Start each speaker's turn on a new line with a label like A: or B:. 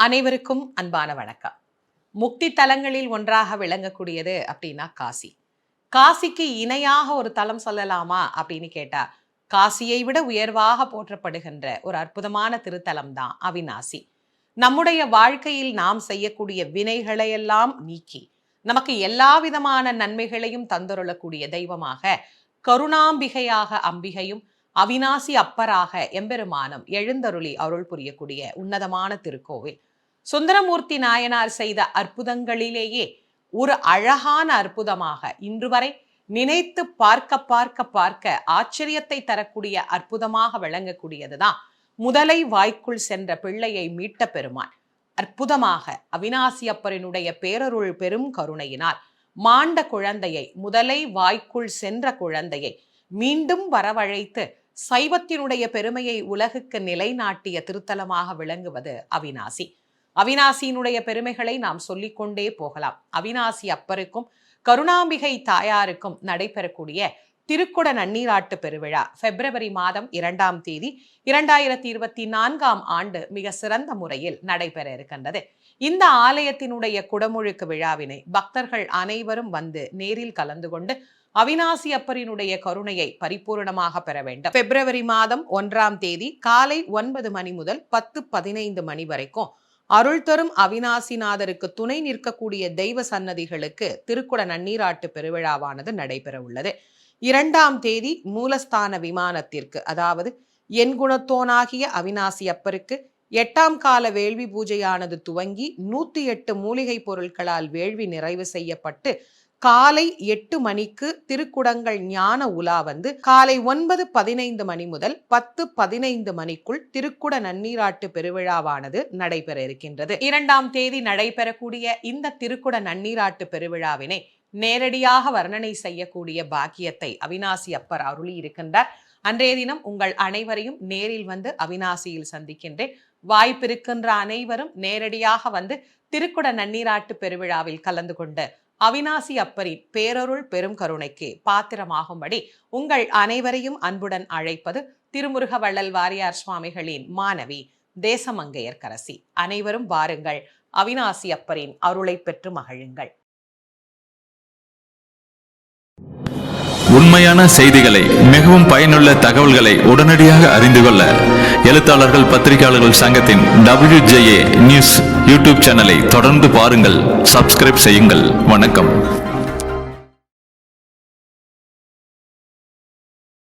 A: அனைவருக்கும் அன்பான வணக்கம். முக்தி தலங்களில் ஒன்றாக விளங்கக்கூடியது அப்படின்னா காசி. காசிக்கு இணையாக ஒரு தலம் சொல்லலாமா அப்படின்னு கேட்டா, காசியை விட உயர்வாக போற்றப்படுகின்ற ஒரு அற்புதமான திருத்தலம் தான் அவிநாசி. நம்முடைய வாழ்க்கையில் நாம் செய்யக்கூடிய வினைகளையெல்லாம் நீக்கி நமக்கு எல்லா விதமான நன்மைகளையும் தந்தருளக்கூடிய தெய்வமாக கருணாம்பிகையாக அம்பிகையும் அவிநாசி அப்பராக எம்பெருமானும் எழுந்தருளி அருள் புரியக்கூடிய உன்னதமான திருக்கோவில். சுந்தரமூர்த்தி நாயனார் செய்த அற்புதங்களிலேயே ஒரு அழகான அற்புதமாக இன்று வரை நினைத்து பார்க்க பார்க்க பார்க்க ஆச்சரியத்தை தரக்கூடிய அற்புதமாக விளங்கக்கூடியதுதான் முதலை வாய்க்குள் சென்ற பிள்ளையை மீட்ட பெருமான். அற்புதமாக அவிநாசி அப்பரினுடைய பேரருள் பெரும் கருணையினால் மாண்ட குழந்தையை, முதலை வாய்க்குள் சென்ற குழந்தையை மீண்டும் வரவழைத்து சைவத்தினுடைய பெருமையை உலகுக்கு நிலைநாட்டிய திருத்தலமாக விளங்குவது அவிநாசி. அவிநாசியினுடைய பெருமைகளை நாம் சொல்லிக்கொண்டே போகலாம். அவிநாசி அப்பருக்கும் கருணாம்பிகை தாயாருக்கும் நடைபெறக்கூடிய திருக்குட நன்னீராட்டு பெருவிழா பிப்ரவரி மாதம் 2ஆம் தேதி 2024ஆம் ஆண்டு மிக சிறந்த முறையில் நடைபெற இருக்கின்றது. இந்த ஆலயத்தினுடைய குடமுழுக்கு விழாவினை பக்தர்கள் அனைவரும் வந்து நேரில் கலந்து கொண்டு அவிநாசி அப்பரினுடைய கருணையை பரிபூர்ணமாக பெற வேண்டும். பிப்ரவரி மாதம் 1ஆம் தேதி காலை 9 மணி முதல் 10:15 மணி வரைக்கும் அருள் தரும் அவிநாசிநாதருக்கு துணை நிற்கக்கூடிய தெய்வ சன்னதிகளுக்கு திருக்குட நன்னீராட்டு பெருவிழாவானது நடைபெற உள்ளது. 2ஆம் தேதி மூலஸ்தான விமானத்திற்கு, அதாவது என் குணத்தோனாகிய அவிநாசி அப்பருக்கு 8ஆம் கால வேள்வி பூஜையானது துவங்கி 108 மூலிகை பொருட்களால் வேள்வி நிறைவு செய்யப்பட்டு காலை 8 மணிக்கு திருக்குடங்கள் ஞான உலா வந்து காலை 9:15 மணி முதல் 10:15 மணிக்குள் திருக்குட நன்னீராட்டு பெருவிழாவானது நடைபெற இருக்கின்றது. 2ஆம் தேதி நடைபெறக்கூடிய இந்த திருக்குட நன்னீராட்டு பெருவிழாவினை நேரடியாக வர்ணனை செய்யக்கூடிய பாக்கியத்தை அவிநாசி அப்பர் அருளி இருக்கின்றார். அன்றைய தினம் உங்கள் அனைவரையும் நேரில் வந்து அவிநாசியில் சந்திக்கின்றேன். வாய்ப்பிருக்கின்ற அனைவரும் நேரடியாக வந்து திருக்குட நன்னீராட்டு பெருவிழாவில் கலந்து கொண்டு அவிநாசி அப்பரின் பேரருள் பெரும் கருணைக்கு பாத்திரமாகும்படி உங்கள் அனைவரையும் அன்புடன் அழைப்பது திருமுருக வள்ளல் வாரியார் சுவாமிகளின் மாணவி தேசமங்கையர்க்கரசி. அனைவரும் வாருங்கள், அவிநாசி அப்பரின் அருளை பெற்று மகிழுங்கள்.
B: உண்மையான செய்திகளை, மிகவும் பயனுள்ள தகவல்களை உடனடியாக அறிந்து கொள்ள எழுத்தாளர்கள் பத்திரிகையாளர்கள் சங்கத்தின் WJA நியூஸ் யூடியூப் சேனலை தொடர்ந்து பாருங்கள், சப்ஸ்கிரைப் செய்யுங்கள். வணக்கம்.